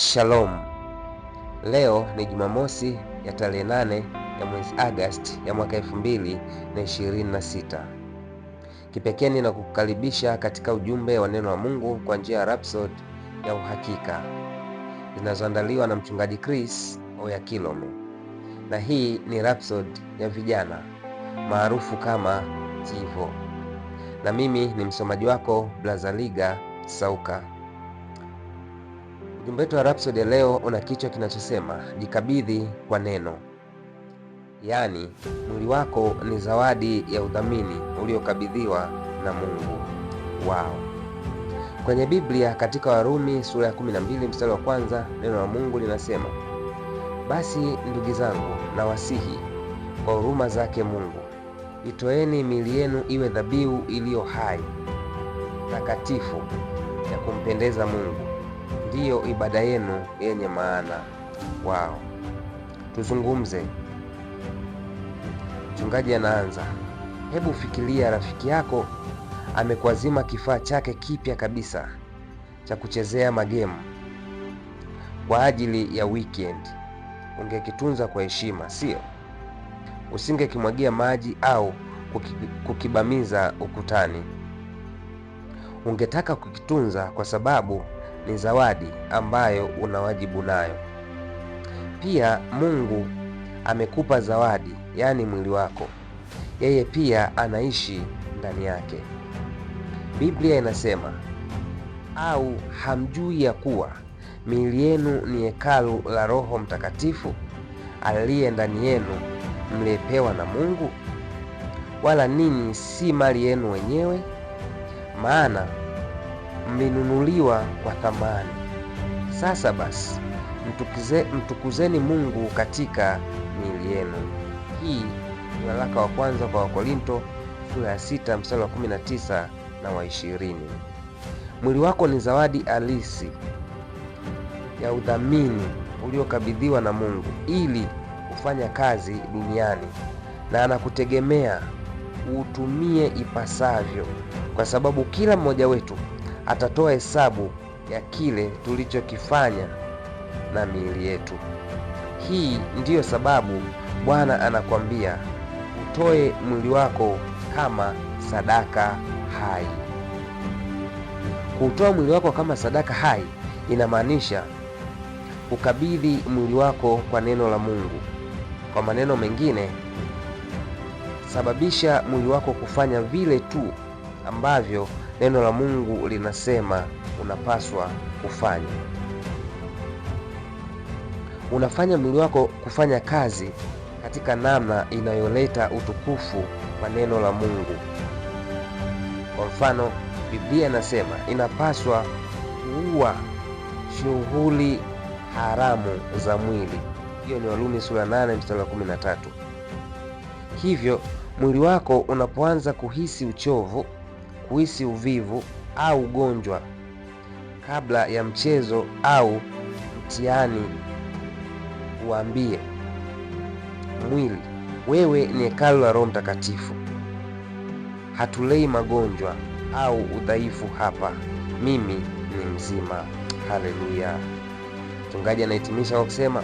Shalom. Leo ni Jumamosi ya tarehe 8 ya mwezi Agosti ya mwaka 2026. Kipekee ninakukaribisha katika ujumbe wa neno la Mungu kwa njia ya Rhapsody ya uhakika zinazoandaliwa na mchungaji Chris Oyakilome, na hii ni Rhapsody ya vijana maarufu kama Jivo, na mimi ni msomaji wako Blaza Liga Sauka. Ujumbe wetu wa Rhapsody leo una kichwa kinachosema jikabidhi kwa neno, yaani mwili wako ni zawadi ya udhamini uliokabidhiwa na Mungu. Wao. Kwenye Biblia katika Warumi sura ya 12 mstari wa kwanza, neno la Mungu linasema, basi ndugu zangu, na wasihi kwa huruma zake Mungu, itoeni miili yenu iwe dhabihu iliyo hai, takatifu, ya kumpendeza Mungu, ndiyo ibada yenu yenye maana. Wao. Tuzungumze. Mchungaji anaanza. Hebu fikiria, rafiki yako amekuazima kifaa chake kipya kabisa cha kuchezea magemu kwa ajili ya weekend. Ungekitunza kwa heshima, sio? Usingekimwagia maji au kukibamiza ukutani. Ungetaka kukitunza kwa sababu ni zawadi ambayo una wajibu nayo. Pia Mungu amekupa zawadi, yaani mwili wako. Yeye pia anaishi ndani yake. Biblia inasema, au hamjui ya kuwa miili yenu ni hekalu la Roho Mtakatifu aliye ndani yenu, mliyepewa na Mungu, wala ninyi si mali yenu wenyewe? Maana mlinunuliwa kwa thamani. Sasa basi, mtukuzeni Mungu katika miili yenu. Hii ni waraka wa kwanza kwa Wakorinto sura ya 6 mstari wa 19 na wa 20. Mwili wako ni zawadi halisi ya udhamini uliokabidhiwa na Mungu ili kufanya kazi duniani, na anakutegemea uutumie ipasavyo, kwa sababu kila mmoja wetu atatoa hesabu ya kile tulichokifanya na miili yetu. Hii ndiyo sababu Bwana anakwambia utoe mwili wako kama sadaka hai. Kutoa mwili wako kama sadaka hai inamaanisha ukabidhi mwili wako kwa neno la Mungu. Kwa maneno mengine, sababisha mwili wako kufanya vile tu ambavyo neno la Mungu linasema unapaswa kufanya. Unafanya mwili wako kufanya kazi katika namna inayoleta utukufu kwa neno la Mungu. Kwa mfano, Biblia inasema inapaswa kuua shughuli haramu za mwili. Hiyo ni Warumi sura 8 mstari wa 13. Hivyo, mwili wako unapoanza kuhisi uchovu, kuhisi uvivu au ugonjwa kabla ya mchezo au mtihani, uambie mwili, wewe ni hekalu la Roho Mtakatifu. Hatulei magonjwa au udhaifu hapa, mimi ni mzima. Haleluya. Mchungaji anahitimisha kwa kusema,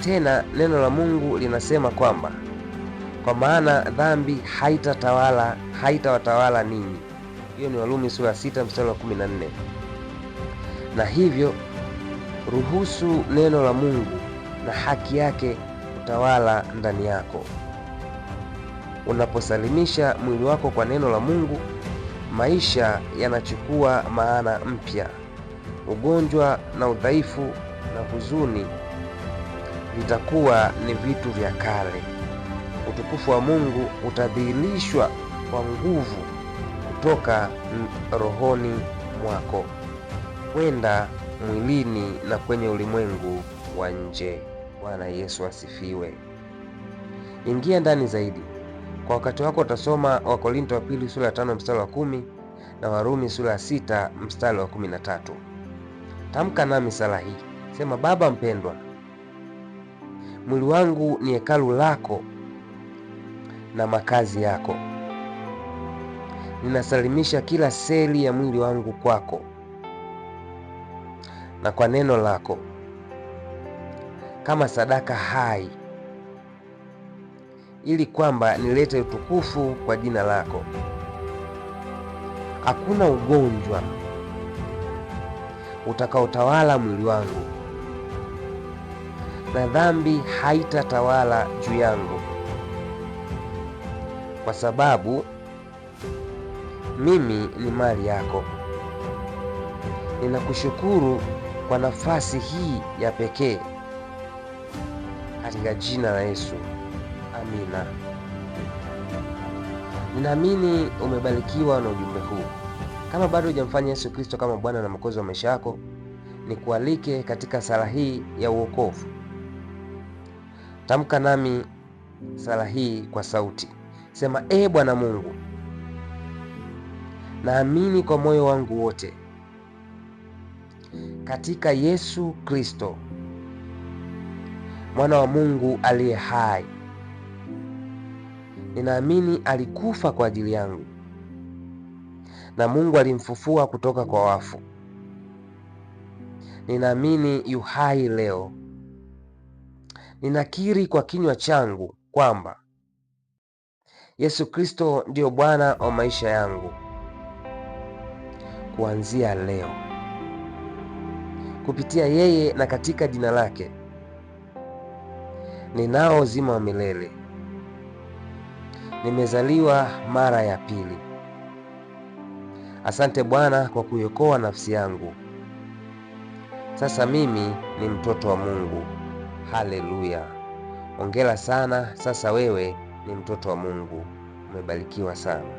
tena neno la Mungu linasema kwamba kwa maana dhambi haitawatawala ninyi. Hiyo ni Warumi sura 6 mstari wa 14. Na hivyo ruhusu neno la Mungu na haki yake utawala ndani yako. Unaposalimisha mwili wako kwa neno la Mungu, maisha yanachukua maana mpya. Ugonjwa na udhaifu na huzuni vitakuwa ni vitu vya kale. Utukufu wa Mungu utadhihirishwa kwa nguvu kutoka rohoni mwako kwenda mwilini na kwenye ulimwengu wa nje. Bwana Yesu asifiwe. Ingia ndani zaidi. Kwa wakati wako utasoma Wakorinto wa pili sura ya 5 mstari wa 10 na Warumi sura ya 6 mstari wa 13. Tamka nami sala hii. Sema, Baba mpendwa, mwili wangu ni hekalu lako na makazi yako. Ninasalimisha kila seli ya mwili wangu kwako. na kwa neno lako kama sadaka hai, ili kwamba nilete utukufu kwa jina lako. Hakuna ugonjwa utakaotawala mwili wangu, na dhambi haitatawala juu yangu, kwa sababu mimi ni mali yako. Ninakushukuru kwa nafasi hii ya pekee, katika jina la Yesu, amina. Ninaamini umebarikiwa na ujumbe huu. Kama bado hujamfanya Yesu Kristo kama Bwana na Mwokozi wa maisha yako, nikualike katika sala hii ya uokovu. Tamka nami sala hii kwa sauti. Sema: Ee Bwana Mungu, naamini kwa moyo wangu wote katika Yesu Kristo, mwana wa Mungu aliye hai. Ninaamini alikufa kwa ajili yangu na Mungu alimfufua kutoka kwa wafu. Ninaamini yu hai leo. Ninakiri kwa kinywa changu kwamba Yesu Kristo ndiyo Bwana wa maisha yangu. Kuanzia leo, kupitia yeye na katika jina lake, ninao uzima wa milele. Nimezaliwa mara ya pili. Asante Bwana kwa kuiokoa nafsi yangu. Sasa mimi ni mtoto wa Mungu. Haleluya! Hongera sana, sasa wewe ni mtoto wa Mungu. Umebarikiwa sana.